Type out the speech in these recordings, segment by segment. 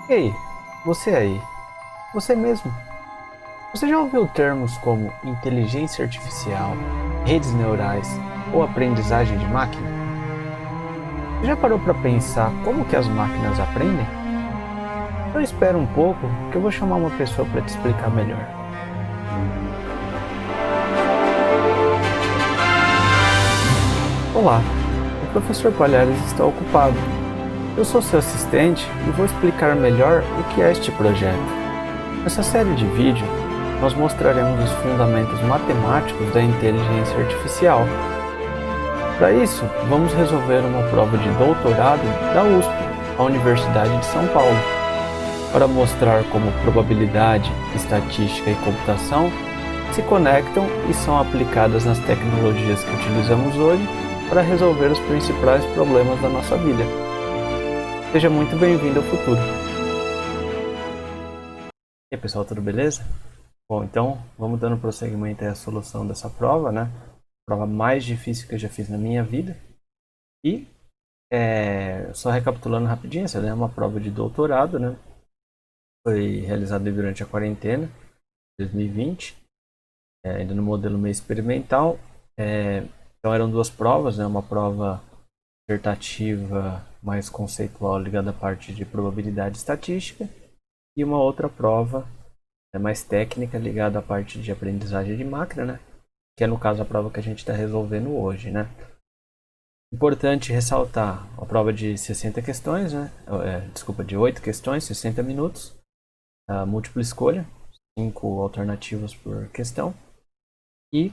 Ei, você aí, você mesmo. Você já ouviu termos como inteligência artificial, redes neurais ou aprendizagem de máquina? Você já parou para pensar como que as máquinas aprendem? Então espera um pouco que eu vou chamar uma pessoa para te explicar melhor. Olá, o professor Palhares está ocupado. Eu sou seu assistente e vou explicar melhor o que é este projeto. Nessa série de vídeo, nós mostraremos os fundamentos matemáticos da inteligência artificial. Para isso, vamos resolver uma prova de doutorado da USP, a Universidade de São Paulo, para mostrar como probabilidade, estatística e computação se conectam e são aplicadas nas tecnologias que utilizamos hoje para resolver os principais problemas da nossa vida. Seja muito bem-vindo ao futuro. E aí, pessoal, tudo beleza? Bom, então vamos dando prosseguimento à solução dessa prova, né? Prova mais difícil que eu já fiz na minha vida. E só recapitulando rapidinho, essa é uma prova de doutorado, né? Foi realizada durante a quarentena, 2020, ainda no modelo meio experimental. Então eram duas provas, né? Uma prova dissertativa mais conceitual ligada à parte de probabilidade estatística e uma outra prova mais técnica ligada à parte de aprendizagem de máquina, né? Que é no caso a prova que a gente está resolvendo hoje, né? Importante ressaltar a prova de 60 questões, né? Desculpa, de 8 questões, 60 minutos, a múltipla escolha, 5 alternativas por questão. E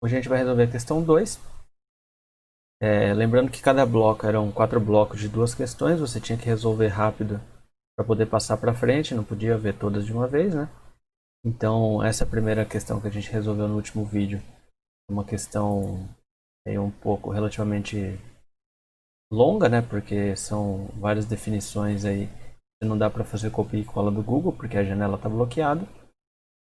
hoje a gente vai resolver a questão 2. Lembrando que cada bloco eram 4 blocos de 2 questões, você tinha que resolver rápido para poder passar para frente, não podia ver todas de uma vez, né? Então, essa primeira questão que a gente resolveu no último vídeo é uma questão um pouco relativamente longa, né? Porque são várias definições aí, não dá para fazer copia e cola do Google, porque a janela está bloqueada.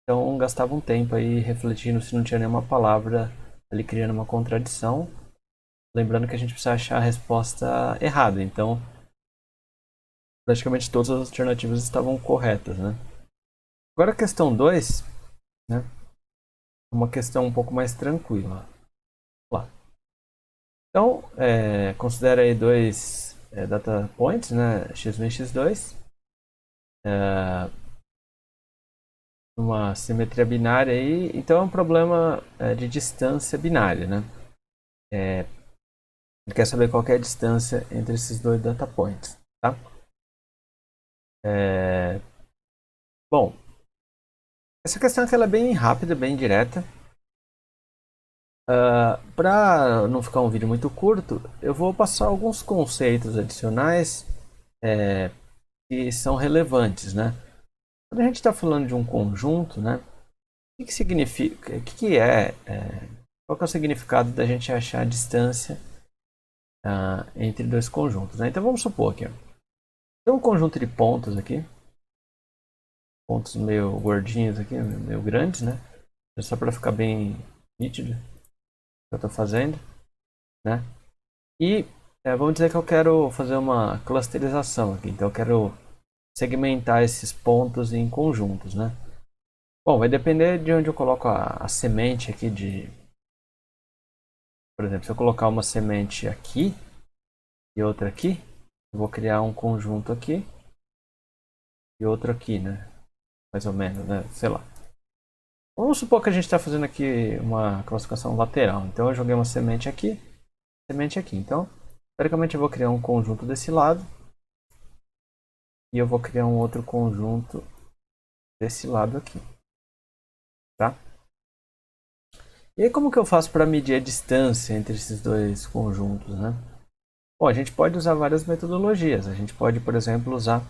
Então, gastava um tempo aí refletindo se não tinha nenhuma palavra ali criando uma contradição. Lembrando que a gente precisa achar a resposta errada, então praticamente todas as alternativas estavam corretas, né? Agora a questão 2, né? É uma questão um pouco mais tranquila. Lá. Então, considera aí dois data points, né? x1 e x2. Uma simetria binária aí. Então é um problema de distância binária, né? Ele quer saber qual que é a distância entre esses dois data points, tá? Bom, essa questão aqui ela é bem rápida, bem direta. Para não ficar um vídeo muito curto, eu vou passar alguns conceitos adicionais que são relevantes, né? Quando a gente está falando de um conjunto, né? O que significa? Qual que é o significado da gente achar a distância entre dois conjuntos, né? Então vamos supor aqui, ó, tem um conjunto de pontos aqui, pontos meio gordinhos aqui, meio grandes, né? Só para ficar bem nítido o que eu estou fazendo, né? E vamos dizer que eu quero fazer uma clusterização aqui, então eu quero segmentar esses pontos em conjuntos, né? Bom, vai depender de onde eu coloco a semente aqui de... Por exemplo, se eu colocar uma semente aqui e outra aqui, eu vou criar um conjunto aqui e outro aqui, né? Mais ou menos, né? Sei lá. Vamos supor que a gente está fazendo aqui uma classificação lateral. Então eu joguei uma semente aqui, semente aqui. Então, teoricamente eu vou criar um conjunto desse lado e eu vou criar um outro conjunto desse lado aqui, tá? E aí como que eu faço para medir a distância entre esses dois conjuntos, né? Bom, a gente pode usar várias metodologias. A gente pode, por exemplo, usar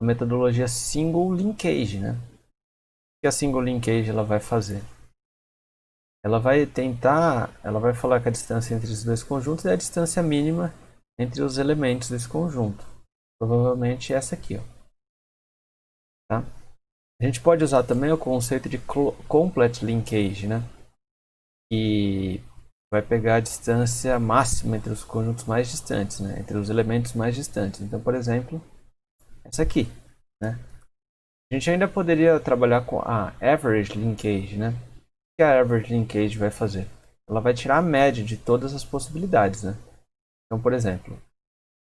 a metodologia Single Linkage, né? O que a Single Linkage ela vai fazer? Ela vai falar que a distância entre os dois conjuntos é a distância mínima entre os elementos desse conjunto. Provavelmente essa aqui, ó. Tá? A gente pode usar também o conceito de Complete Linkage, né? Que vai pegar a distância máxima entre os conjuntos mais distantes, né? Entre os elementos mais distantes. Então, por exemplo, essa aqui, né? A gente ainda poderia trabalhar com a Average Linkage, né? O que a Average Linkage vai fazer? Ela vai tirar a média de todas as possibilidades, né? Então, por exemplo,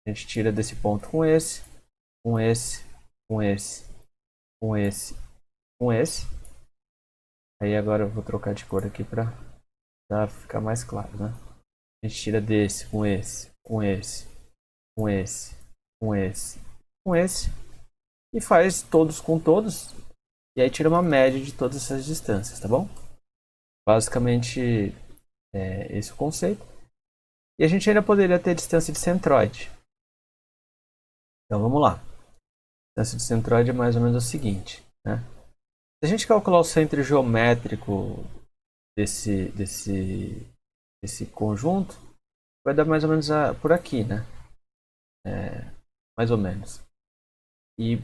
a gente tira desse ponto com esse, com esse, com esse, com esse, com esse. Aí agora eu vou trocar de cor aqui para ficar mais claro, né? A gente tira desse, com esse, com esse, com esse, com esse, com esse. E faz todos com todos. E aí tira uma média de todas essas distâncias, tá bom? Basicamente é esse o conceito. E a gente ainda poderia ter distância de centroide. Então vamos lá. A distância de centroide é mais ou menos o seguinte, né? Se a gente calcular o centro geométrico desse conjunto, vai dar mais ou menos por aqui, né? Mais ou menos. E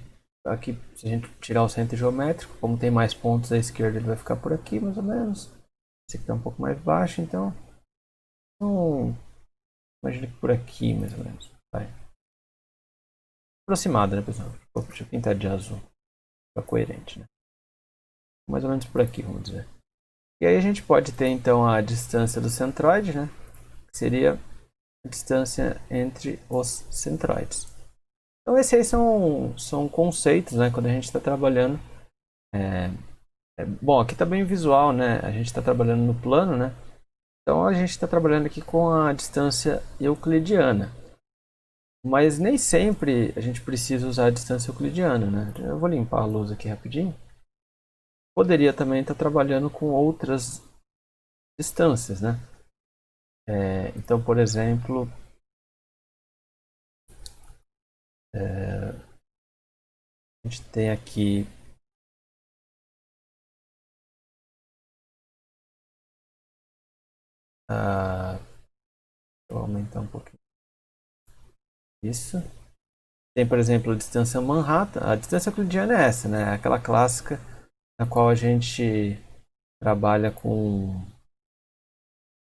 aqui, se a gente tirar o centro geométrico, como tem mais pontos à esquerda, ele vai ficar por aqui, mais ou menos. Esse aqui está um pouco mais baixo, então imagina que por aqui, mais ou menos. Vai. Aproximado, né, pessoal? Deixa eu pintar de azul. Para coerente, né? Mais ou menos por aqui, vamos dizer. E aí a gente pode ter, então, a distância do centroide, né? Que seria a distância entre os centroides. Então, esses aí são conceitos, né? Quando a gente está trabalhando. Bom, aqui está bem visual, né? A gente está trabalhando no plano, né? Então, a gente está trabalhando aqui com a distância euclidiana. Mas nem sempre a gente precisa usar a distância euclidiana, né? Eu vou limpar a luz aqui rapidinho. Poderia também estar trabalhando com outras distâncias, né? Então, por exemplo, a gente tem aqui vou aumentar um pouquinho isso. Tem, por exemplo, a distância Manhattan. A distância euclidiana é essa, né? Aquela clássica na qual a gente trabalha com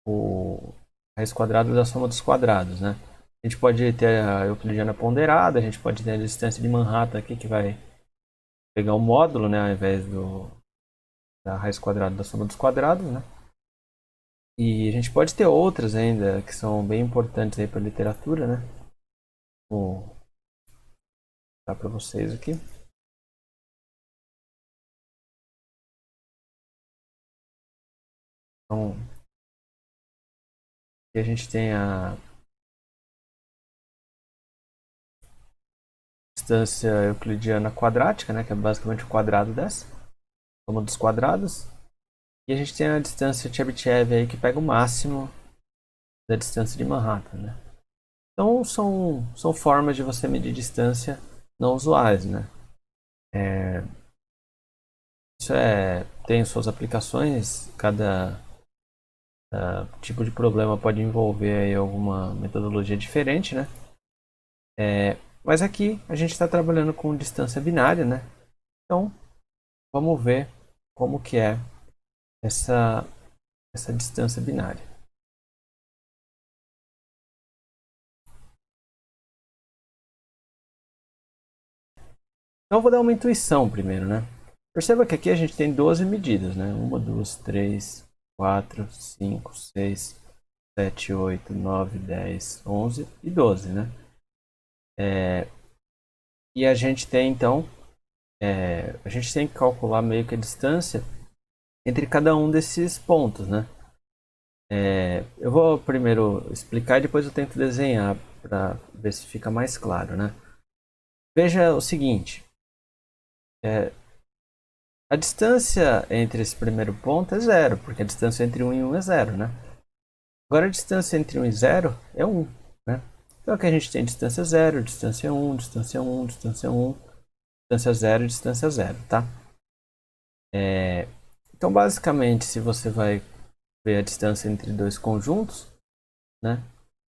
o raiz quadrada da soma dos quadrados, né? A gente pode ter a euclidiana ponderada, a gente pode ter a distância de Manhattan aqui que vai pegar o módulo, né, ao invés da raiz quadrada da soma dos quadrados, né? E a gente pode ter outras ainda que são bem importantes aí para a literatura, né? Vou dar para vocês aqui. Então, aqui a gente tem a distância euclidiana quadrática, né, que é basicamente o quadrado dessa, soma dos quadrados. E a gente tem a distância Chebyshev aí que pega o máximo da distância de Manhattan, né? Então são formas de você medir distância não usuais, né? Isso tem suas aplicações, cada tipo de problema pode envolver aí alguma metodologia diferente, né? Mas aqui a gente está trabalhando com distância binária, né? Então vamos ver como que é essa distância binária. Então eu vou dar uma intuição primeiro, né? Perceba que aqui a gente tem 12 medidas, né? 1, 2, 3, 4, 5, 6, 7, 8, 9, 10, 11 e 12, né? E a gente tem, então, a gente tem que calcular meio que a distância entre cada um desses pontos, né? Eu vou primeiro explicar e depois eu tento desenhar para ver se fica mais claro, né? Veja o seguinte, a distância entre esse primeiro ponto é zero, porque a distância entre 1 e 1 é zero, né? Agora a distância entre 1 e 0 é 1, né? Então aqui a gente tem distância 0, distância 1, distância 1, distância 1, distância 0 e distância 0, tá? Então basicamente, se você vai ver a distância entre dois conjuntos, né?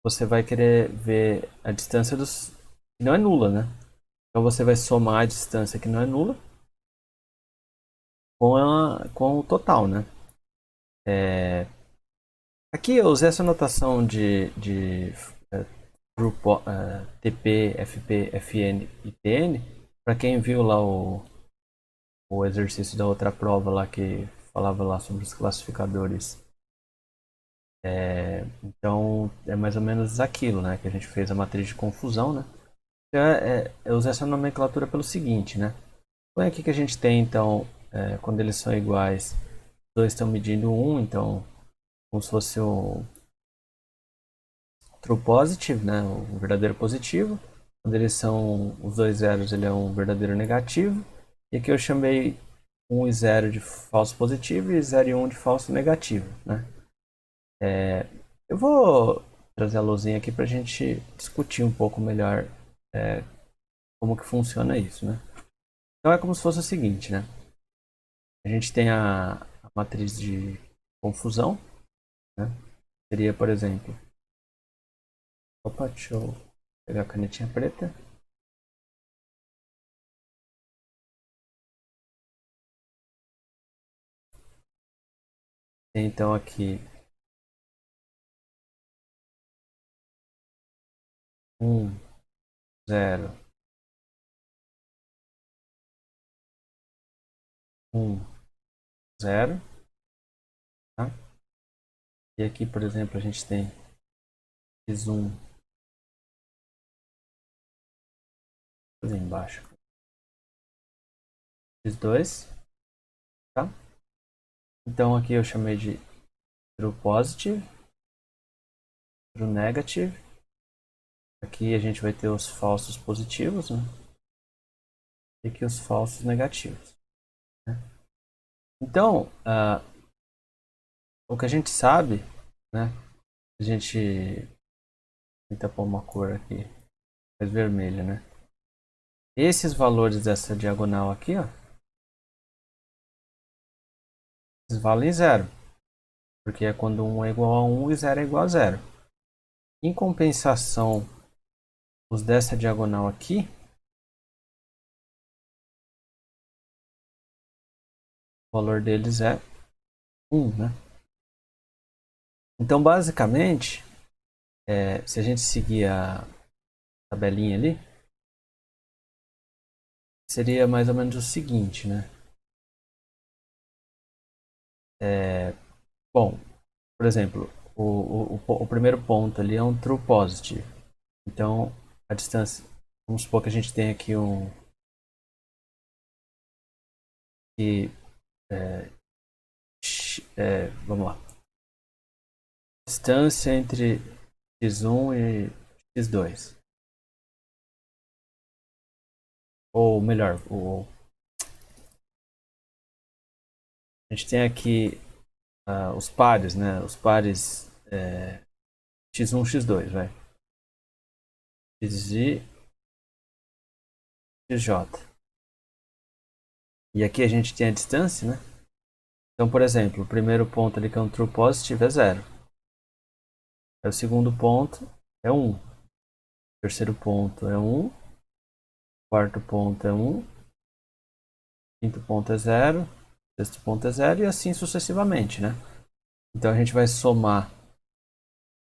Você vai querer ver a distância que não é nula, né? Então você vai somar a distância que não é nula com o total, né? Aqui eu usei essa notação de grupo TP, FP, FN e TN, Para quem viu lá o exercício da outra prova lá que falava lá sobre os classificadores, então é mais ou menos aquilo, né? Que a gente fez a matriz de confusão, né? Eu usei essa nomenclatura pelo seguinte, né? Então é aqui que a gente tem, então, quando eles são iguais, os dois estão medindo 1, então, como se fosse o true positive, né? O verdadeiro positivo. Quando eles são os dois zeros, ele é um verdadeiro negativo. E aqui eu chamei 1 e 0 de falso positivo e 0 e 1 de falso negativo, né? Eu vou trazer a luzinha aqui para a gente discutir um pouco melhor como que funciona isso, né? Então é como se fosse o seguinte, né? A gente tem a matriz de confusão, né? Seria, por exemplo... Opa, deixa eu pegar a canetinha preta. Tem então aqui 1, 0, 1, 0, tá? E aqui, por exemplo, a gente tem x1 ali embaixo, x2, tá? Então aqui eu chamei de true positive, true negative. Aqui a gente vai ter os falsos positivos, né? E aqui os falsos negativos, né? Então, o que a gente sabe, né? A gente tenta pôr uma cor aqui mais vermelha, né? Esses valores dessa diagonal aqui, ó, eles valem zero, porque é quando 1 é igual a 1 e 0 é igual a 0. Em compensação, os dessa diagonal aqui, o valor deles é 1, né? Então, basicamente, se a gente seguir a tabelinha ali, seria mais ou menos o seguinte, né? Bom, por exemplo, o primeiro ponto ali é um true positive. Então, a distância, vamos supor que a gente tem aqui que, vamos lá, distância entre x1 e x2. Ou melhor, a gente tem aqui os pares, né? Os pares x1, x2, vai. xy, xj. E aqui a gente tem a distância, né? Então, por exemplo, o primeiro ponto ali que é um true positive é 0. O segundo ponto é 1. O terceiro ponto é 1. O quarto ponto é 1. O quinto ponto é 0. O sexto ponto é 0 e assim sucessivamente, né? Então a gente vai somar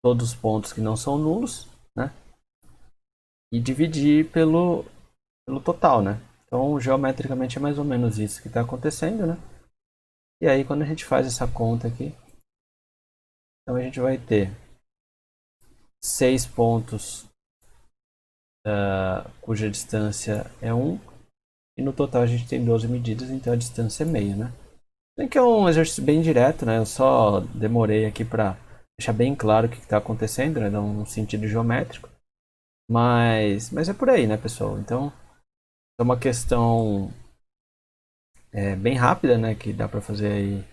todos os pontos que não são nulos, né? E dividir pelo total, né? Então, geometricamente é mais ou menos isso que está acontecendo, né? E aí, quando a gente faz essa conta aqui, então a gente vai ter 6 pontos cuja distância é 1, e no total a gente tem 12 medidas, então a distância é meio, né? Bem que é um exercício bem direto, né? Eu só demorei aqui para deixar bem claro o que está acontecendo, né? Num sentido geométrico. Mas é por aí, né, pessoal? Então, é uma questão bem rápida, né? Que dá para fazer aí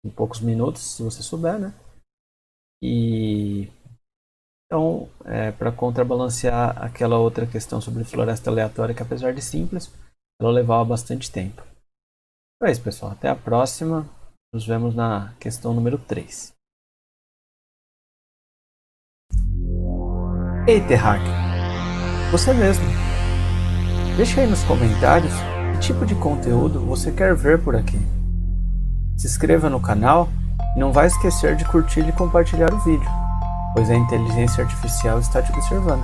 em poucos minutos, se você souber, né? E então, para contrabalancear aquela outra questão sobre floresta aleatória, que apesar de simples, ela levava bastante tempo. Então é isso, pessoal. Até a próxima. Nos vemos na questão número 3. Ei, Terráqueo! Você mesmo! Deixa aí nos comentários que tipo de conteúdo você quer ver por aqui. Se inscreva no canal e não vai esquecer de curtir e compartilhar o vídeo, pois a inteligência artificial está te observando.